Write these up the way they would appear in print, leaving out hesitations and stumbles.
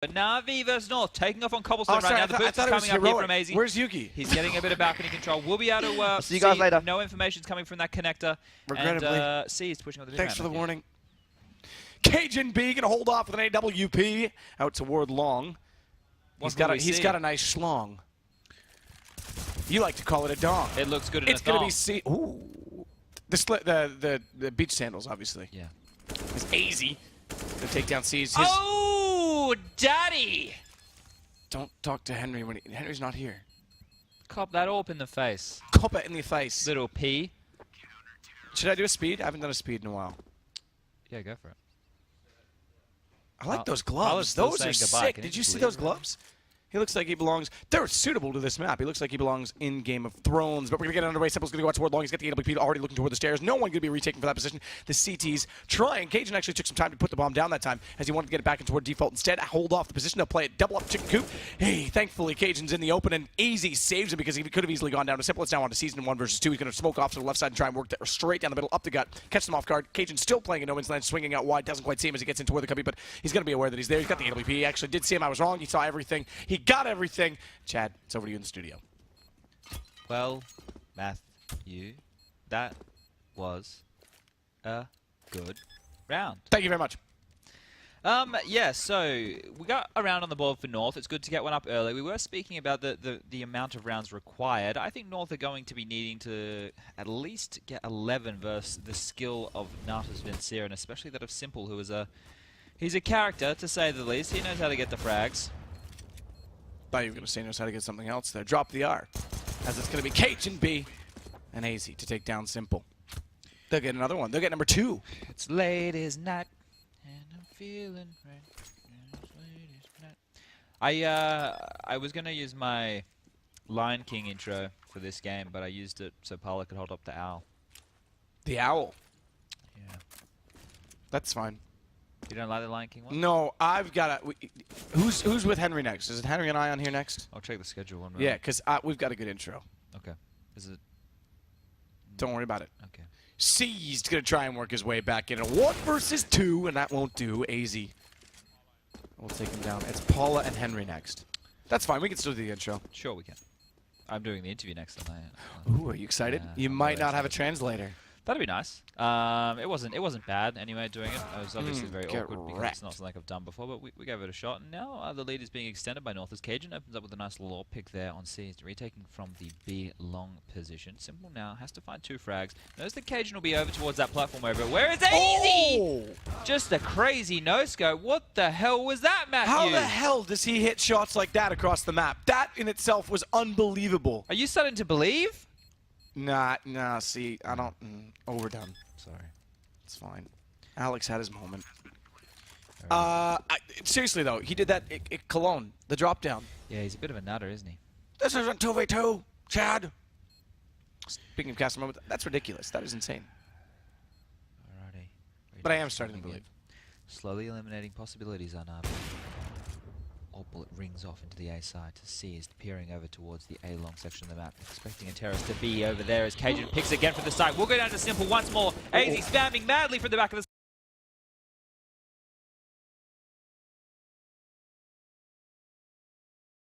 But Na'Vi versus North, taking off on Cobblestone right now. The boost is coming up here from AZ. Where's Yuki? He's getting a bit of balcony control. We'll be able to see you guys later. No information's coming from that connector. Regrettably. And C is pushing on the Thanks for the warning. CAJUNB gonna hold off with an AWP out toward Long. He's got a nice schlong. You like to call it a dong. It looks good in It's gonna be C. Ooh. The beach sandals, obviously. Yeah. It's AZ. Gonna take down C's. Oh, daddy! Don't talk to Henry when Henry's not here. Cop that up in the face. Cop it in the face. Little P. Should I do a speed? I haven't done a speed in a while. Yeah, go for it. I like those gloves. Those are sick. Did you see those gloves? He looks like he belongs. They're suitable to this map. He looks like he belongs in Game of Thrones. But we're going to get underway. Simple's going to go out toward Long. He's got the AWP already looking toward the stairs. No one going to be retaking for that position. The CT's trying. Cajun actually took some time to put the bomb down that time as he wanted to get it back in toward default. Instead, hold off the position. They'll play it double up chicken coop. Hey, thankfully, Cajun's in the open and AZ saves him because he could have easily gone down to Simple. It's now on to season 1 versus 2. He's going to smoke off to the left side and try and work straight down the middle, up the gut, catch them off guard. Cajun's still playing in no man's land, swinging out wide. Doesn't quite see him as he gets into where the cubby, but he's going to be aware that he's there. He's got the AWP. He actually did see him. I was wrong. He saw everything. He got everything. Chad, it's over to you in the studio. Well, Matthew, that was a good round. Thank you very much. Yeah, so we got a round on the board for North. It's good to get one up early. We were speaking about the amount of rounds required. I think North are going to be needing to at least get 11 versus the skill of Natus Vincere, and especially that of Simple, who is he's a character, to say the least. He knows how to get the frags. Thought you were going to say knows how to get something else there. Drop the R. As it's going to be CAJUNB&AIZY to take down Simple. They'll get another one. They'll get number 2. It's late as night, and I'm feeling right. It's late as night. I was going to use my Lion King intro for this game, but I used it so Paula could hold up the owl. The owl? Yeah. That's fine. You don't like the Lion King one? No, I've got to... Who's with Henry next? Is it Henry and I on here next? I'll check the schedule one. Yeah, because we've got a good intro. Okay. Is it... Don't worry about it. Okay. Seized going to try and work his way back in. A 1 versus 2, and that won't do. AZ. We'll take him down. It's Paula and Henry next. That's fine. We can still do the intro. Sure, we can. I'm doing the interview next time. Ooh, are you excited? You might not have a translator. That'd be nice. It wasn't bad anyway doing it. It was obviously very awkward because it's not something like I've done before, but we gave it a shot. And now the lead is being extended by North as Cajun opens up with a nice little pick there on C, retaking from the B long position. Simple now has to find 2 frags. Knows that Cajun will be over towards that platform over. Where is AZ? Oh! Just a crazy no-scope. What the hell was that, Matthew? How the hell does he hit shots like that across the map? That in itself was unbelievable. Are you starting to believe? Nah, see, I don't... overdone. Sorry. It's fine. Alex had his moment. Seriously, though, he did that at Cologne, the drop down. Yeah, he's a bit of a nutter, isn't he? This isn't 2v2, Chad. Speaking of casting moment, that's ridiculous. That is insane. Alrighty. But I am starting to believe. Slowly eliminating possibilities on Na'Vi. Bullet rings off into the A side to C is peering over towards the A long section of the map, expecting a terrorist to be over there as Cajun picks again from the side. We'll go down to Simple once more. AZ spamming madly from the back of the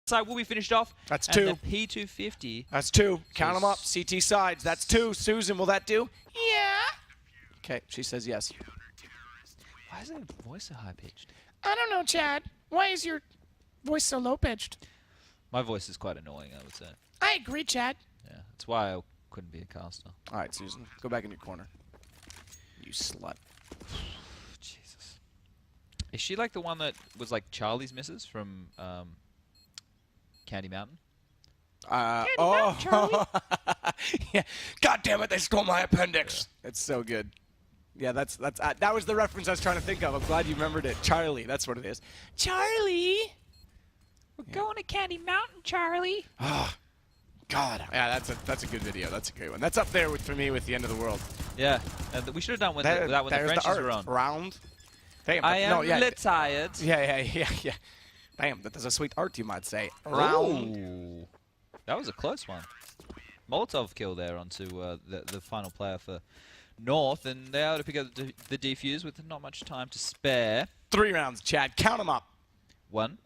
side will be finished off. That's and 2. The P250. That's 2. Count them up. CT sides. That's 2. Susan, will that do? Yeah. Okay, she says yes. Why is her voice so high pitched? I don't know, Chad. Why is your voice so low-pitched? My voice is quite annoying, I would say. I agree, Chad. Yeah, that's why I couldn't be a caster. All right, Susan, go back in your corner. You slut. Jesus. Is she like the one that was like Charlie's missus from Candy Mountain? Oh, Charlie. yeah. God damn it! They stole my appendix. Yeah. It's so good. Yeah, that was the reference I was trying to think of. I'm glad you remembered it. Charlie, that's what it is. Charlie. We're going to Candy Mountain, Charlie. Oh, God. Yeah, that's a good video. That's a great one. That's up there for me with the end of the world. Yeah, we should have done with that when the Frenchies were on. Round. Damn, I am tired. Yeah. Damn, that's a sweet art, you might say. Round. Ooh. That was a close one. Molotov kill there onto the final player for North, and they're able to pick up the defuse with not much time to spare. 3 rounds, Chad. Count them up. 1,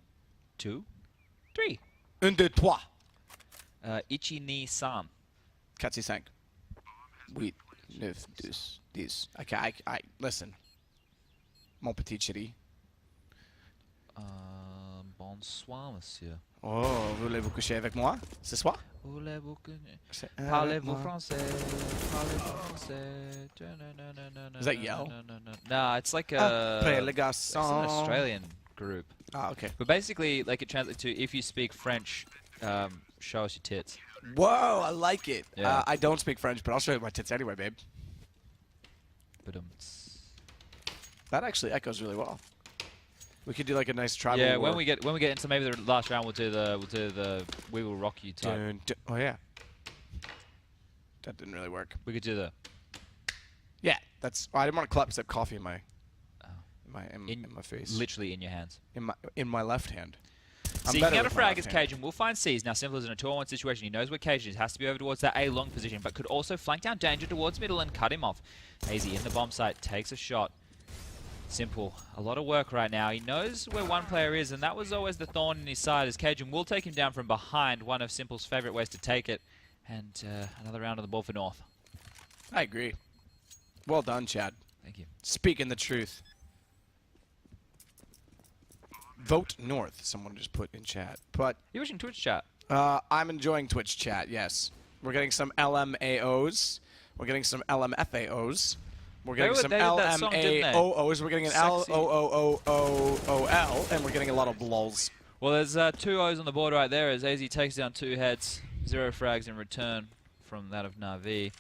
2, 3. 1, 2, 3. Ichi ni san. 4, 5. 8, 9, 10. I listen. Mon petit chéri. Bonsoir, monsieur. Oh, voulez-vous coucher avec moi ce soir? Parlez-vous français? Parlez-vous français? Is that Yell? No, it's like Après les it's an garçons. Australian group. Ah, okay. But basically, like it translates to if you speak French, show us your tits. Whoa, I like it. Yeah. I don't speak French, but I'll show you my tits anyway, babe. But That actually echoes really well. We could do like a nice tribal. yeah, war. when we get into maybe the last round, we'll do the we will rock you type. Dun, dun. Oh yeah. That didn't really work. We could do the Yeah, that's. Oh, I didn't want to clap except coffee in my, in in my face. literally in your hands. In my left hand. Seeking out a frag as CAJUNB will find C's. Now Simple is in a 2-on-1 situation. He knows where CAJUNB is. Has to be over towards that A long position, but could also flank down Danger towards middle and cut him off. AIZY in the bomb site takes a shot. Simple, a lot of work right now. He knows where one player is, and that was always the thorn in his side, as CAJUNB will take him down from behind, one of Simple's favorite ways to take it. And another round on the ball for North. I agree. Well done, Chad. Thank you. Speaking the truth. Vote North, someone just put in chat. But You're watching Twitch chat. I'm enjoying Twitch chat, yes. We're getting some LMAOs. We're getting some LMFAOs. We're getting some they did that song, didn't they? LMAOs. We're getting an Sexy. LOOOOOL, and we're getting a lot of lulls. Well, there's 2 O's on the board right there as AIZY takes down 2 heads. 0 frags in return from that of Na'Vi.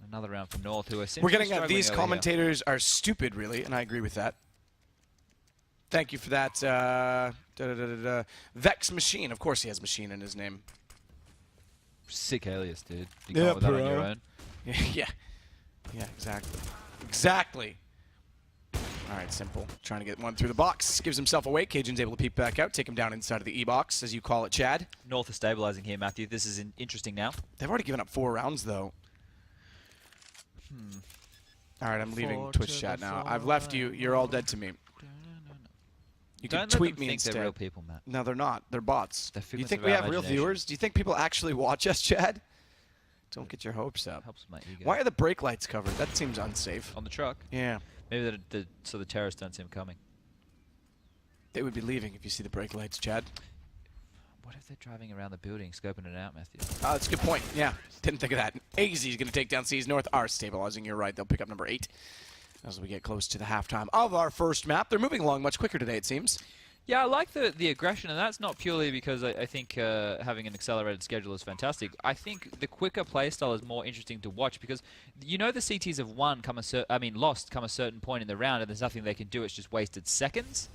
Another round for North, who are simply We're getting struggling these over commentators are stupid, really, and I agree with that. Thank you for that. Vex Machine. Of course he has machine in his name. here. Sick alias, dude. You Yeah, got with that on your bro. own. Yeah. Yeah, exactly. Exactly. All right, Simple. Trying to get one through the box. Gives himself away. CAJUNB's able to peek back out. Take him down inside of the E-box, as you call it, Chad. North is stabilizing here, Matthew. This is interesting now. They've already given up 4 rounds, though. All right, I'm leaving 4 Twitch to chat the now. I've left you. You're all dead to me. You can Don't tweet let them me think instead. they're real people, Matt. No, they're not. They're bots. They're Do you figments think of we our have real imagination. viewers? Do you think people actually watch us, Chad? Don't get your hopes up. Helps with my ego. Why are the brake lights covered? That seems unsafe. On the truck? Yeah. Maybe so the terrorists don't see him coming. They would be leaving if you see the brake lights, Chad. What if they're driving around the building, scoping it out, Matthew? That's a good point. Yeah, didn't think of that. AIZY's going to take down C's North. Are stabilizing. You're right. They'll pick up number 8 as we get close to the halftime of our first map. They're moving along much quicker today, it seems. Yeah, I like the aggression, and that's not purely because I think having an accelerated schedule is fantastic. I think the quicker playstyle is more interesting to watch because you know the CTs have lost come a certain point in the round, and there's nothing they can do. It's just wasted seconds.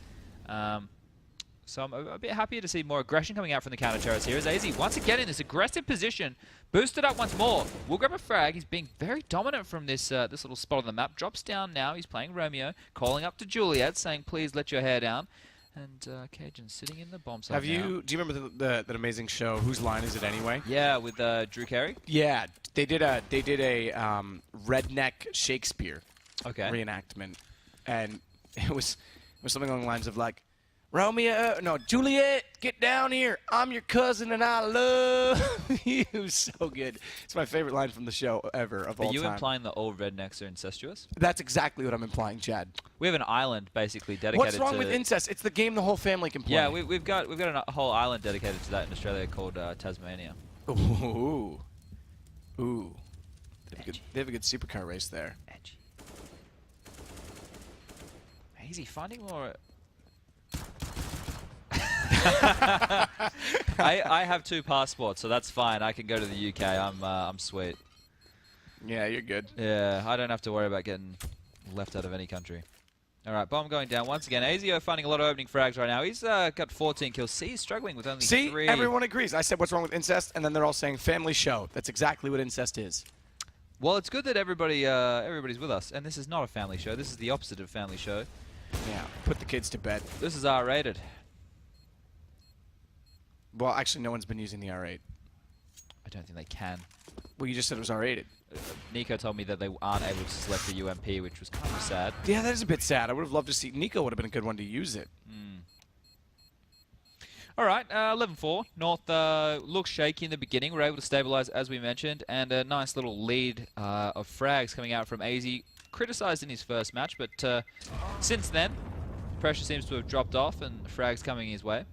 So I'm a bit happier to see more aggression coming out from the counter terrorists here as AIZY once again in this aggressive position, boosted up once more. Will grab a frag. He's being very dominant from this this little spot on the map. Drops down now. He's playing Romeo, calling up to Juliet, saying, "Please let your hair down." And CAJUNB sitting in the bomb site Do you remember that amazing show, Whose Line Is It Anyway? Yeah, with Drew Carey. Yeah, they did a redneck Shakespeare reenactment, and it was something along the lines of like, Juliet, get down here. I'm your cousin and I love you. So good. It's my favorite line from the show ever of all Are you time. implying that all rednecks are incestuous? That's exactly what I'm implying, Chad. We have an island basically dedicated What's wrong to... with incest? It's the game the whole family can play. Yeah, we've got a whole island dedicated to that in Australia called Tasmania. Ooh. Ooh. They have a good supercar race there. Edgy. AIZY finding more... I have 2 passports, so that's fine. I can go to the UK. I'm sweet. Yeah, you're good. Yeah, I don't have to worry about getting left out of any country. All right, bomb going down once again. AIZY finding a lot of opening frags right now. He's got 14 kills. C's struggling with only 3. See, everyone agrees. I said what's wrong with incest, and then they're all saying family show. That's exactly what incest is. Well, it's good that everybody's with us, and this is not a family show. This is the opposite of family show. Yeah, put the kids to bed. This is R-rated. Well, actually, no one's been using the R8. I don't think they can. Well, you just said it was R8'd. Nico told me that they aren't able to select the UMP, which was kind of sad. Yeah, that is a bit sad. I would have loved to see... Nico would have been a good one to use it. All right, 11-4. North looks shaky in the beginning. We're able to stabilize, as we mentioned, and a nice little lead of frags coming out from AIZY. Criticized in his first match, but since then, pressure seems to have dropped off, and frags coming his way.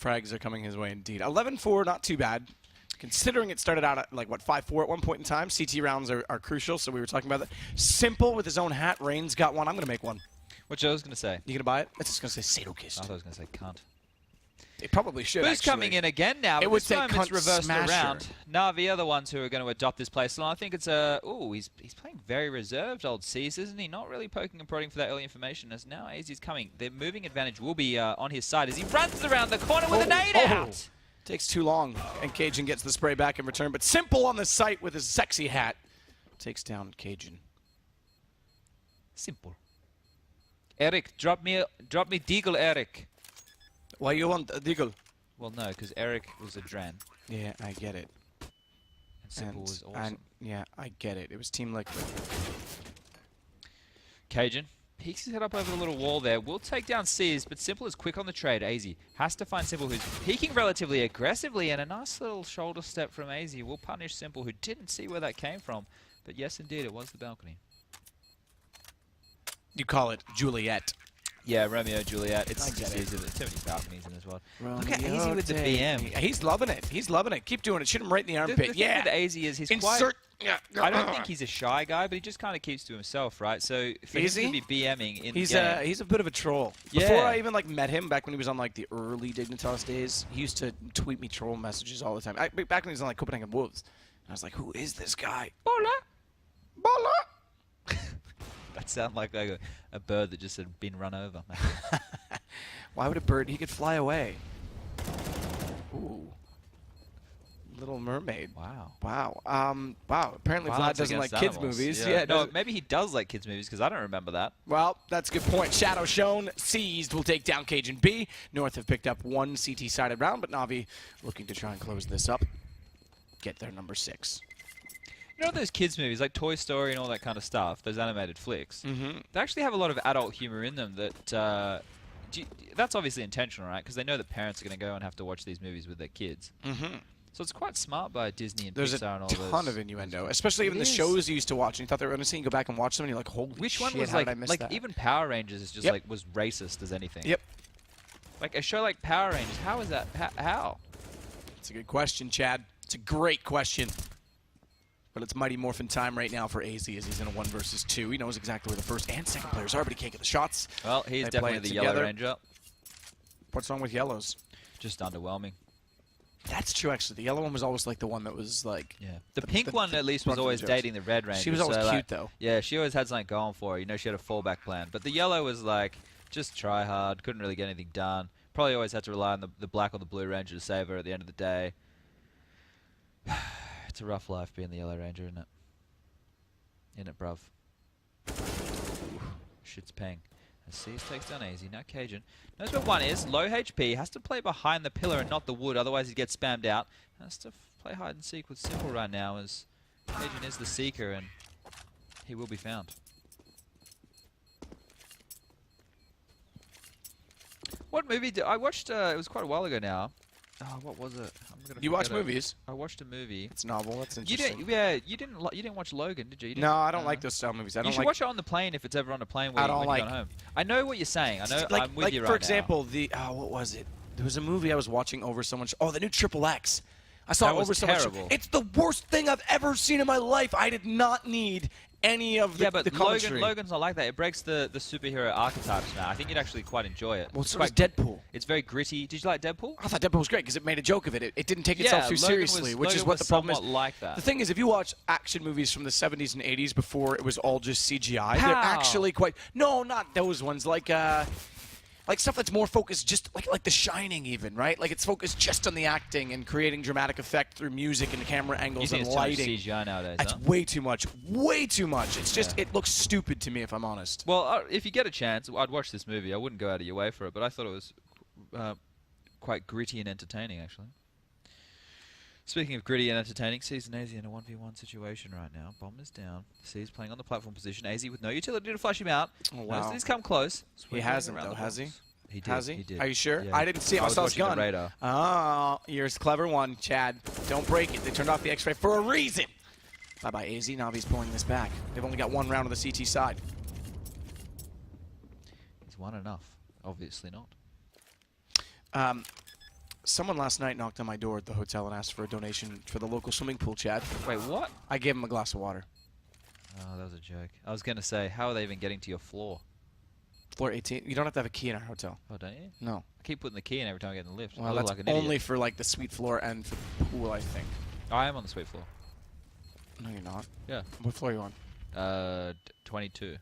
Frags are coming his way indeed. 11-4, not too bad. Considering it started out at, like, what, 5-4 at one point in time. CT rounds are crucial, so we were talking about that. Simple with his own hat. Rain's got one. I'm going to make one. What Joe was going to say? You going to buy it? It's just going to say Sadokist. I thought I was going to say cunt. It probably should, Who's coming in again now? It But would this say time cunt it's reversed smasher. around. Na'Vi are the ones who are going to adopt this playstyle. I think it's ooh, he's playing very reserved, old C's, isn't he? Not really poking and prodding for that early information. As now AIZY's coming, their moving advantage will be on his side as he runs around the corner with a nade out. Takes too long, and Cajun gets the spray back in return. But Simple on the site with his sexy hat takes down Cajun. Simple. Eric, drop me Deagle, Eric. Why you want a Deagle? Well, no, because Eric was a Dran. Yeah, I get it. And Simple was awesome. Yeah, I get it. It was Team Liquid. Cajun peeks his head up over the little wall there. Will take down C's, but Simple is quick on the trade. AIZY has to find Simple, who's peeking relatively aggressively, and a nice little shoulder step from AIZY will punish Simple, who didn't see where that came from. But yes, indeed, it was the balcony. You call it Juliet. Yeah, Romeo, Juliet. It's I get just it. easy. There's too many balconies in this world. Romeo Look at AIZY with the BM. He's loving it. He's loving it. Keep doing it. Shoot him right in the The armpit. thing Yeah. with AIZY is he's Insert. I don't think he's a shy guy, but he just kind of keeps to himself, right? So for him to be BMing in the game, he's a bit of a troll. Yeah. Before I even met him, back when he was on like the early Dignitas days, he used to tweet me troll messages all the time. Back when he was on like Copenhagen Wolves, I was like, "Who is this guy?" Bola. Bola. That sounds like a bird that just had been run over. Why would a bird? He could fly away. Ooh. Little Mermaid. Wow. Wow. Wow. Apparently Violence Vlad doesn't like against kids animals. movies. Yeah, no, doesn't- maybe he does like kids movies because I don't remember that. Well, that's a good point. Shadow shown. Seized will take down CAJUNB. North have picked up one CT-sided round, but Na'Vi looking to try and close this up. Get their number 6. You know those kids movies like Toy Story and all that kind of stuff, those animated flicks, they actually have a lot of adult humor in them that, that's obviously intentional, right? Because they know that parents are going to go and have to watch these movies with their kids. So it's quite smart by Disney and There's Pixar and all a those. ton of innuendo, especially even the is. shows you used to watch, and you thought they were innocent. You go back and watch them, and you're like, holy Which shit, one was how like, did I miss like that? even Power Rangers is just Yep. like, was racist as anything. Yep. Like a show like Power Rangers, how is that, how? It's a good question, Chad. It's a great question. But it's Mighty Morphin time right now for AIZY as he's in a 1 versus 2. He knows exactly where the first and second players are, but he can't get the shots. Well, he's They definitely play it the together. Yellow Ranger. What's wrong with yellows? Just underwhelming. That's true, actually. The yellow one was always like the one that was like... Yeah. The pink one at least was brunt of the always jokes. dating the Red Ranger. She was always so, cute, like, though. Yeah, she always had something going for her. You know, she had a fallback plan. But the yellow was like, just try hard, couldn't really get anything done. Probably always had to rely on the black or the blue Ranger to save her at the end of the day. It's a rough life being the Yellow Ranger, isn't it? In it, bruv. Shit's paying. As Seas takes down AIZY. Now Cajun knows where one is. Low HP. Has to play behind the pillar and not the wood. Otherwise he gets spammed out. Has to play hide and seek with Simple right now as Cajun is the seeker and he will be found. What movie did I watched? It was quite a while ago now. Oh, what was it? You watch movies? I watched a movie. It's novel. That's You interesting. didn't. Yeah, you didn't watch Logan, did you? You didn't, No, I don't like those style movies. I You don't should like... watch it on the plane if it's ever on a plane when you're going home. I know what you're saying. I know. I'm with you right for now. example, what was it? There was a movie I was watching over so much. Oh, the new Triple X. I saw That it was over so terrible. much. It's the worst thing I've ever seen in my life. I did not need any of the, Yeah, but the commentary. Logan's not like that. It breaks the superhero archetypes now. I think you'd actually quite enjoy it. Well, It's so was quite- Deadpool. It's very gritty. Did you like Deadpool? I thought Deadpool was great because it made a joke of it. It didn't take itself too Logan seriously, which is Logan what the was problem is. somewhat like that. The thing is, if you watch action movies from the 70s and 80s before it was all just CGI, they're How? actually quite... No, not those ones. Like stuff that's more focused just like The Shining even, right? Like it's focused just on the acting and creating dramatic effect through music and camera You angles think and it's too much lighting. CGI nowadays? That's huh? way too much. Way too much. It's just, it looks stupid to me if I'm honest. Well, if you get a chance, I'd watch this movie. I wouldn't go out of your way for it, but I thought it was quite gritty and entertaining, actually. Speaking of gritty and entertaining, Seized and AZ in a 1v1 situation right now. Bomb is down. Seized playing on the platform position. AZ with no utility to flush him out. Oh, wow. He's come close. He hasn't, though, has he? He did. Has he? He did. Are you sure? Yeah. I didn't see him. I saw his gun. Radar. Oh, you're a clever one, Chad. Don't break it. They turned off the X-ray for a reason. Bye-bye, AZ. Navi's pulling this back. They've only got one round on the CT side. Is one enough? Obviously not. Someone last night knocked on my door at the hotel and asked for a donation for the local swimming pool, Chad. Wait, what? I gave him a glass of water. Oh, that was a joke. I was going to say, how are they even getting to your floor? Floor 18. You don't have to have a key in our hotel. Oh, don't you? No. I keep putting the key in every time I get in the lift. Well, I look that's like an only idiot. for like the suite floor and for the pool, I think. I am on the suite floor. No, you're not. Yeah. What floor are you on? 22.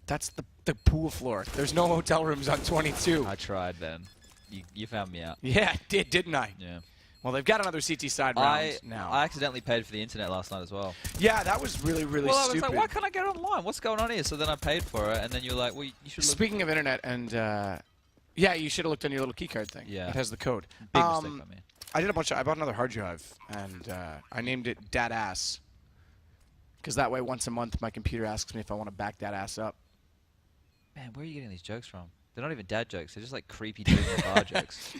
That's the pool floor. There's no hotel rooms on 22. I tried, Ben. You found me out. Yeah, I did, didn't I? Yeah. Well, they've got another CT side round now. I accidentally paid for the internet last night as well. Yeah, that was really, really well, stupid. I was like, why can't I get online? What's going on here? So then I paid for it, and then you're like, well, you should look. Speaking of internet, and yeah, you should have looked on your little keycard thing. Yeah. It has the code. Big mistake by me. I bought another hard drive, and I named it Dad Ass. Because that way, once a month, my computer asks me if I want to back that ass up. Man, where are you getting these jokes from? They're not even dad jokes. They're just like creepy dudes in the bar jokes.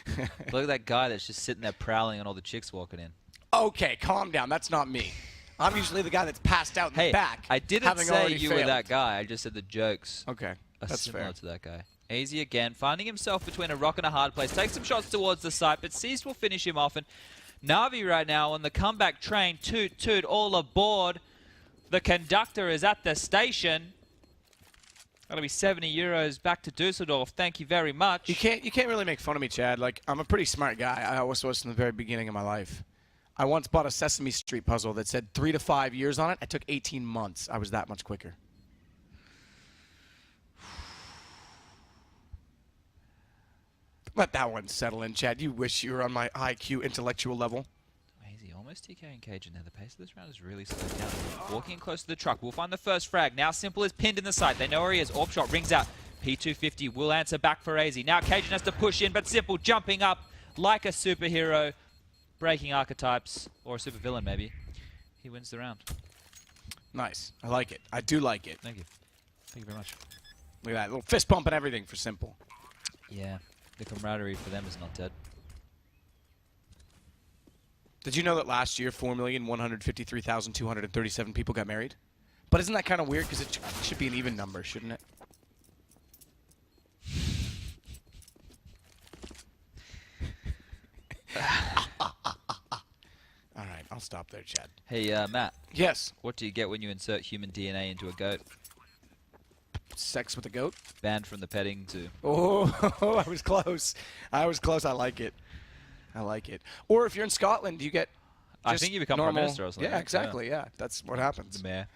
Look at that guy that's just sitting there prowling on all the chicks walking in. Okay, calm down. That's not me. I'm usually the guy that's passed out in the back. I didn't say you were that guy. I just said the jokes Okay, are that's similar fair. to that guy. AZ again, finding himself between a rock and a hard place. Takes some shots towards the site, but Seized will finish him off. And Na'Vi right now on the comeback train. Toot, toot, all aboard. The conductor is at the station. That'll be 70 euros back to Dusseldorf. Thank you very much. You can't really make fun of me, Chad. Like, I'm a pretty smart guy. I always was from the very beginning of my life. I once bought a Sesame Street puzzle that said 3 to 5 years on it. I took 18 months. I was that much quicker. Let that one settle in, Chad. You wish you were on my IQ intellectual level. Easy, almost TK and Cajun there. The pace of this round is really slowed down. Walking close to the truck. We'll find the first frag. Now Simple is pinned in the sight. They know where he is. Orb shot rings out. P250 will answer back for AZ. Now Cajun has to push in, but Simple jumping up like a superhero. Breaking archetypes. Or a supervillain, maybe. He wins the round. Nice. I like it. I do like it. Thank you. Thank you very much. Look at that. Little fist bump and everything for Simple. Yeah. The camaraderie for them is not dead. Did you know that last year 4,153,237 people got married? But isn't that kind of weird? Because it should be an even number, shouldn't it? All right, I'll stop there, Chad. Hey, Matt. Yes. What do you get when you insert human DNA into a goat? Sex with a goat? Banned from the petting zoo. Oh, I was close. I was close. I like it. I like it. Or if you're in Scotland, you get I think you become normal, Prime Minister or something. Yeah, exactly. Yeah, that's what happens. The mayor.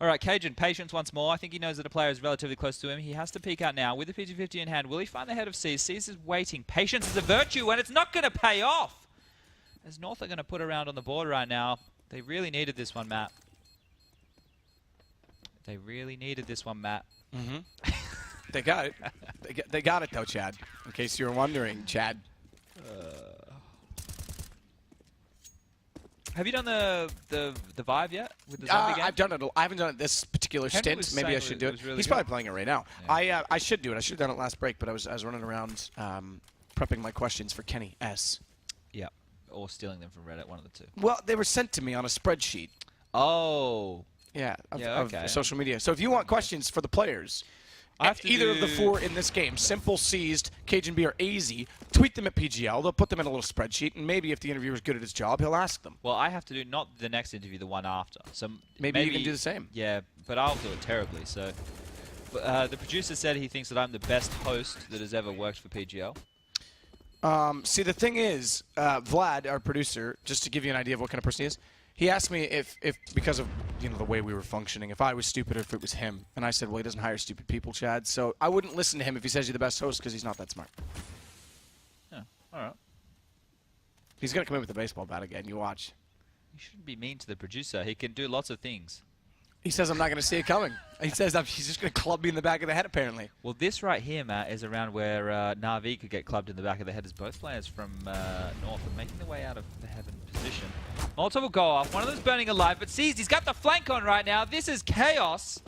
All right, Cajun, patience once more. I think he knows that a player is relatively close to him. He has to peek out now with the P250 in hand. Will he find the head of Seized? Seized is waiting. Patience is a virtue, and it's not going to pay off. As North are going to put a round on the board right now. They really needed this one, Matt. They really needed this one, Matt. Mm-hmm. They got it. They got it, though, Chad. In case you were wondering, Chad. Have you done the Vive yet with the zombie game? I've done it. I haven't done it this particular Henry stint. Maybe I should do it. really He's good. probably playing it right now. Yeah. I should do it. I should have done it last break, but I was running around prepping my questions for Kenny S. Yeah, or stealing them from Reddit, one of the two. Well, they were sent to me on a spreadsheet. Oh. Yeah, okay. of social media. So if you want questions for the players, I have to either of the do- 4 in this game, Simple, Seized, CAJUNB, or AIZY, tweet them at PGL. They'll put them in a little spreadsheet, and maybe if the interviewer's good at his job, he'll ask them. Well, I have to do not the next interview, the one after. So Maybe you can do the same. Yeah, but I'll do it terribly. So the producer said he thinks that I'm the best host that has ever worked for PGL. See, the thing is, Vlad, our producer, just to give you an idea of what kind of person he is, he asked me if because of the way we were functioning, if I was stupid or if it was him. And I said, well, he doesn't hire stupid people, Chad. So I wouldn't listen to him if he says you're the best host because he's not that smart. Yeah, all right. He's going to come in with a baseball bat again. You watch. You shouldn't be mean to the producer. He can do lots of things. He says I'm not going to see it coming. He says he's just going to club me in the back of the head, apparently. Well, this right here, Matt, is around where Na'Vi could get clubbed in the back of the head as both players from North are making their way out of the heaven position. position. Molotov will go off. One of them's burning alive, but seized. He's got the flank on right now. This is chaos.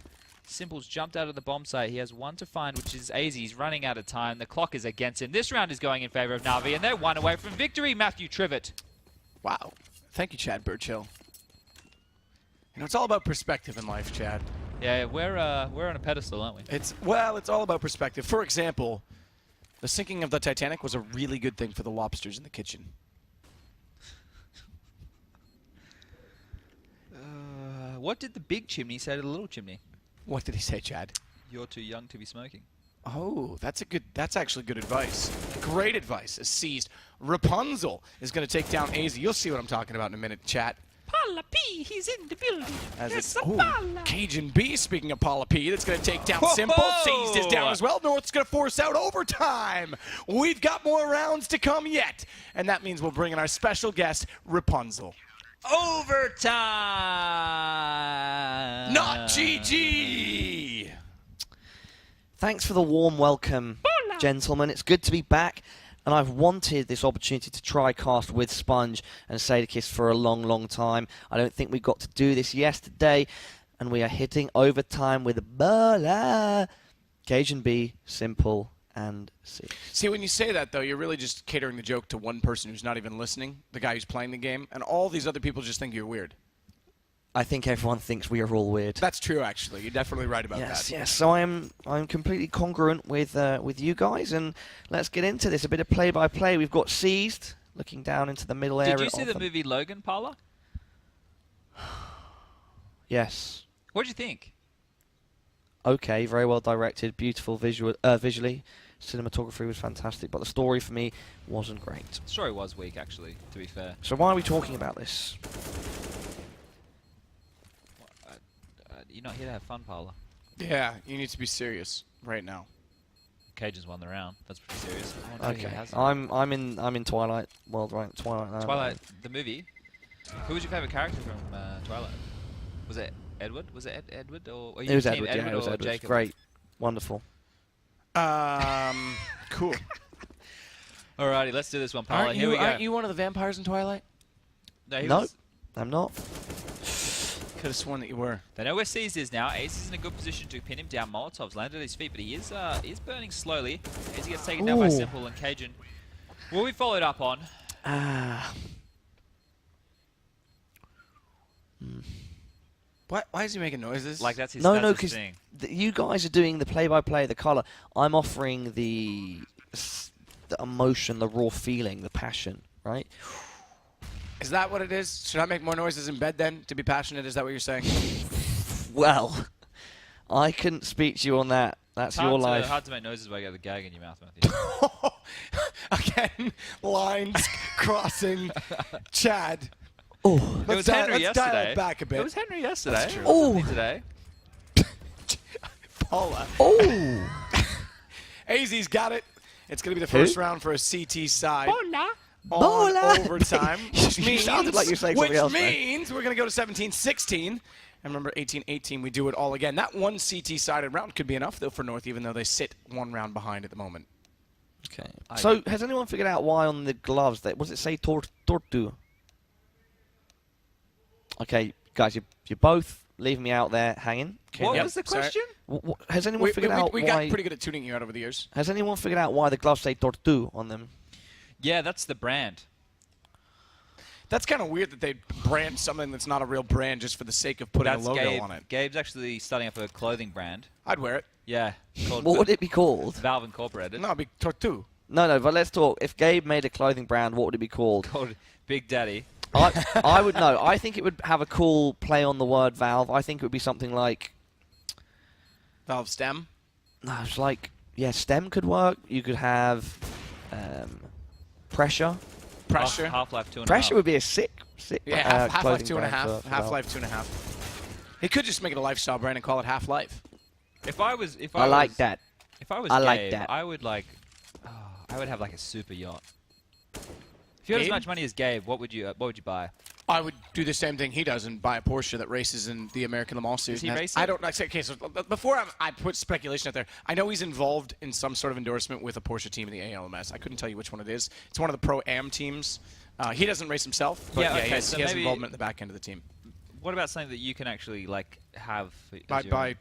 Simple's jumped out of the bomb site. He has one to find, which is AIZY. He's running out of time. The clock is against him. This round is going in favor of Na'Vi, and they're one away from victory, Matthew Trivett. Wow. Thank you, Chad Burchill. You know, it's all about perspective in life, Chad. Yeah, we're on a pedestal, aren't we? It's all about perspective. For example, the sinking of the Titanic was a really good thing for the lobsters in the kitchen. What did the big chimney say to the little chimney? What did he say, Chad? You're too young to be smoking. Oh, that's actually good advice. Great advice. Is seized. Rapunzel is going to take down AIZY. You'll see what I'm talking about in a minute, chat. Paula P, he's in the building. As Yes, it's Paula. Cajun B, speaking of Paula P, that's going to take down Whoa! Simple. Seized is down as well. North's going to force out overtime. We've got more rounds to come yet. And that means we'll bring in our special guest, Rapunzel. Overtime! Not GG! Thanks for the warm welcome, gentlemen. It's good to be back, and I've wanted this opportunity to try cast with Sponge and Sadakist for a long, long time. I don't think we got to do this yesterday, and we are hitting overtime with Bola, CAJUNB, Simple, and C. See, when you say that, though, you're really just catering the joke to one person who's not even listening, the guy who's playing the game, and all these other people just think you're weird. I think everyone thinks we are all weird. That's true, actually. You're definitely right about that. Yes. So I'm completely congruent with you guys, and let's get into this. A bit of play-by-play. We've got Seized looking down into the middle area. Did you see the movie Logan, Paula? Yes. What did you think? Okay, very well directed, beautiful visually. Cinematography was fantastic, but the story for me wasn't great. The story was weak, actually, to be fair. So why are we talking about this? You're not here to have fun, Paula. Yeah, you need to be serious right now. Cajuns won the round. That's pretty serious. I wonder who Okay, has it. I'm in Twilight world, right? Twilight. Twilight, the movie. Who was your favorite character from Twilight? Was it Edward? Was it Edward or? It was Edward. Edward Yeah, it was or Edward. Jacob? Great, wonderful. Cool. Alrighty, let's do this one, Paula. Here we go. Aren't you one of the vampires in Twilight? No, he No, was- I'm not. Could have sworn that you were. They know where Seized is now. Ace is in a good position to pin him down. Molotov's landed at his feet, but he is burning slowly as he gets taken down by Ooh. Simple and Cajun. Will we followed up on? Why is he making noises? Like that's his No, that's his because thing. you guys are doing the play-by-play, the colour. I'm offering the emotion, the raw feeling, the passion, right? Is that what it is? Should I make more noises in bed then to be passionate? Is that what you're saying? Well, I couldn't speak to you on that. That's your life. Hard to make noises while you got the gag in your mouth, Matthew. Again, lines crossing. Chad. Oh, It was Henry let's dial yesterday. it back a bit. It was Henry yesterday. That's true. Oh. Nothing today. Paula. oh. AZ's got it. It's going to be the Who? first round for a CT side. Bola. On Bola. overtime, which You means, sounded like you were saying something else, man. we're going to go to 17-16. And remember, 18-18, we do it all again. That one CT-sided round could be enough, though, for North, even though they sit one round behind at the moment. Okay. So, has anyone figured out why on the gloves that was it say tortu? Okay, guys, you're both leaving me out there hanging. Okay. What Yep, was the sorry. question? Has anyone figured out we why? got pretty good at tuning you out over the years. Has anyone figured out why the gloves say tortu on them? Yeah, that's the brand. That's kind of weird that they brand something that's not a real brand just for the sake of putting That's a logo Gabe. on it. Gabe's actually starting up a clothing brand. I'd wear it. Yeah, called What would it be called? Valve Incorporated. No, it'd be Tortu. No, but let's talk. If Gabe made a clothing brand, what would it be called? Called Big Daddy. I would know. I think it would have a cool play on the word Valve. I think it would be something like, Valve Stem. no, it's like, yeah, STEM could work. You could have Pressure. Pressure. Half-Life 2.5. Pressure would be a sick Yeah, Half-Life clothing 2.5. brand for Valve. Half-Life 2.5. He could just make it a lifestyle brand and call it Half-Life. If I was that. If I was I Gabe, like that. I would I would have like a super yacht. If you had as Gabe? much money as Gabe, what would you buy? I would do the same thing he does and buy a Porsche that races in the American Le Mans series. Is he racing? I don't know. Okay, so before I put speculation out there, I know he's involved in some sort of endorsement with a Porsche team in the ALMS. I couldn't tell you which one it is. It's one of the Pro-Am teams. He doesn't race himself, but Yeah, yeah, okay, he has, so he has maybe- involvement in the back end of the team. What about something that you can actually like have? I'd buy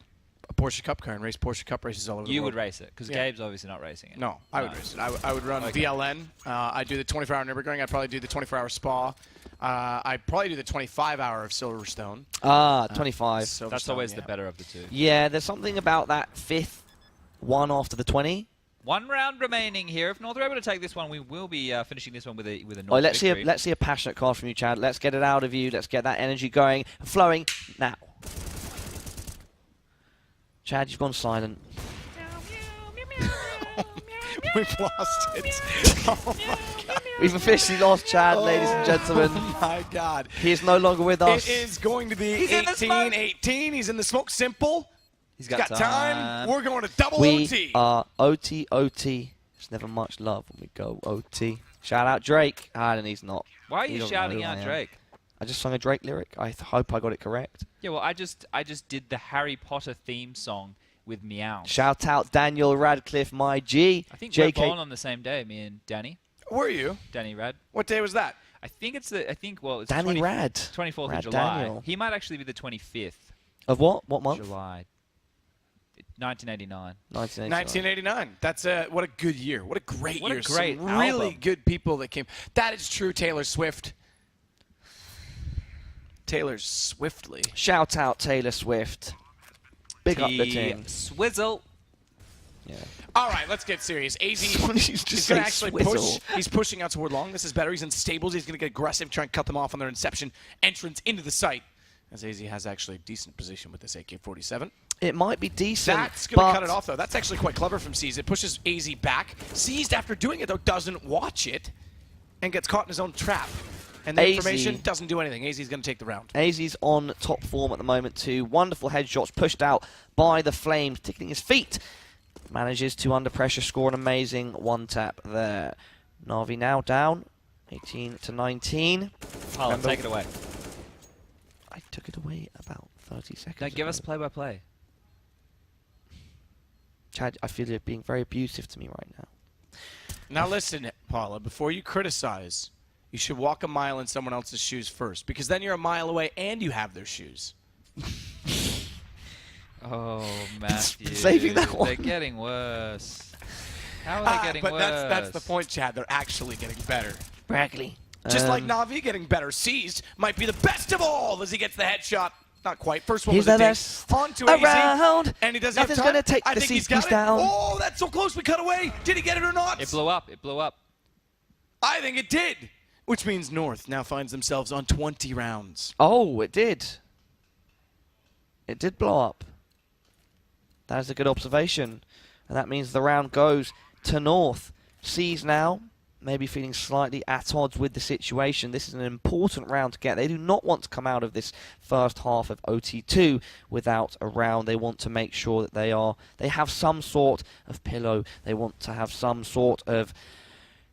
a Porsche Cup car and race Porsche Cup races all over the You world. would race it because Yeah. Gabe's obviously not racing it. No, I would race it. I would run VLN. I'd do the 24-hour Nürburgring. I'd probably do the 24-hour Spa. I'd probably do the 25-hour of Silverstone. 25. That's Silverstone, always yeah. the better of the two. Yeah, there's something about that 5th one after the 20. 1 round remaining here. If North are able to take this one, we will be finishing this one with a North Oh, let's victory. see a passionate cast from you, Chad. Let's get it out of you. Let's get that energy going and flowing now. Chad, you've gone silent. We've lost it. Oh my God. We've officially lost Chad, ladies and gentlemen. Oh my God. He is no longer with us. It is going to be He's in the smoke. 18-18. He's in the smoke. Simple. He's Got time. We're going to double We OT. are OT. There's never much love when we go OT. Shout out Drake. And he's not. Why are He you doesn't know shouting who I out am. Drake? I just sung a Drake lyric. I hope I got it correct. Yeah, well, I just did the Harry Potter theme song with Meow. Shout out Daniel Radcliffe, my G. I think we're JK. born on the same day, me and Danny. Were you? Danny Rad. What day was that? I think it's the. Well, it's Danny 20 Rad. 24th Rad of July. Daniel. He might actually be the 25th. Of what? What month? July. 1989. 1989. 1989. That's what a good year. What a great What a year. great Some really album. good people that came. That is true. Taylor Swift. Taylor Swiftly. Shout out Taylor Swift. Big up the team. Swizzle. Yeah. All right, let's get serious. AZ She's is just going to say actually push. swizzle. He's pushing out toward long. This is better. He's in stables. He's going to get aggressive, try and cut them off on their inception entrance into the site. As AZ has actually a decent position with this AK-47. It might be decent. That's going to but cut it off, though. That's actually quite clever from Seized. It pushes AZ back. Seized, after doing it, though, doesn't watch it and gets caught in his own trap. And the AZ information doesn't do anything. AZ is going to take the round. AZ's on top form at the moment too. Wonderful headshots pushed out by the Flames, tickling his feet. Manages to, under pressure, score an amazing one tap there. Na'Vi now down, 18-19. Paula, take it away. I took it away about 30 seconds Now give ago. us play-by-play. Chad, I feel you're being very abusive to me right now. Now listen, Paula, before you criticize, you should walk a mile in someone else's shoes first, because then you're a mile away and you have their shoes. Oh, Matthew. saving that one. They're getting worse. How are they getting but worse? that's the point, Chad. They're actually getting better. Brackley. Just like Na'Vi getting better. Seized might be the best of all as he gets the headshot. Not quite. First one He's was a the dink. best On to AZ. around. And he doesn't have Nothing's time. gonna take I the think he's Seized got it. down. Oh, that's so close. We cut away. Did he get it or not? It blew up. It blew up. I think it did. Which means North now finds themselves on 20 rounds. Oh, it did. It did blow up. That is a good observation. And that means the round goes to North. Seas now, maybe feeling slightly at odds with the situation. This is an important round to get. They do not want to come out of this first half of OT2 without a round. They want to make sure that they have some sort of pillow. They want to have some sort of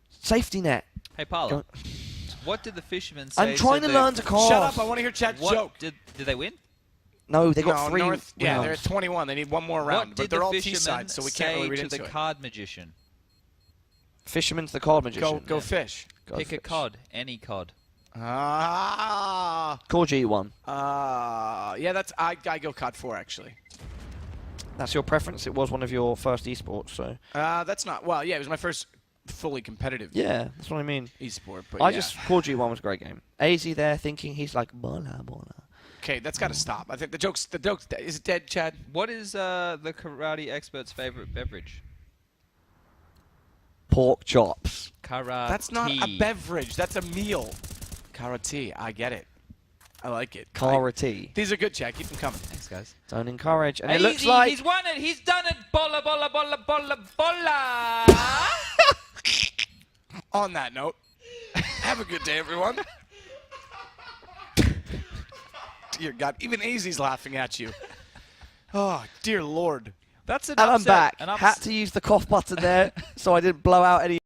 safety net. Hey, Paula. Go- What did the fishermen say? I'm trying to learn to call. Shut up. I want to hear Chad's What joke. did they win? No, they got No, three North, yeah, they're at rounds. 21. They need one more round. What But did they're the all fishermen T-side, so we say can't really read to into the it. card magician? Fisherman's the card magician. Go fish. Go Pick a fish. cod, any cod. Ah. Call G1. Yeah, that's I go COD 4 actually. That's your preference. It was one of your first esports, so That's not well. Yeah, it was my first fully competitive yeah, that's what I mean. esport. But I yeah. just Call G1 was a great game. AZ there thinking he's like bola bola. Okay, that's got to stop. I think the joke is it dead, Chad? What is the karate expert's favorite beverage? Pork chops. Karate. That's not a beverage. That's a meal. Karate. I get it. I like it. Karate. These are good, Chad. Keep them coming. Thanks, guys. Don't encourage. And it Easy, looks like he's won it. He's done it. Bola, bola, bola, bola, bola. On that note, have a good day, everyone. Dear God, even AZ's laughing at you. Oh, dear Lord. That's an and I'm upset. back. An Had to use the cough button there so I didn't blow out any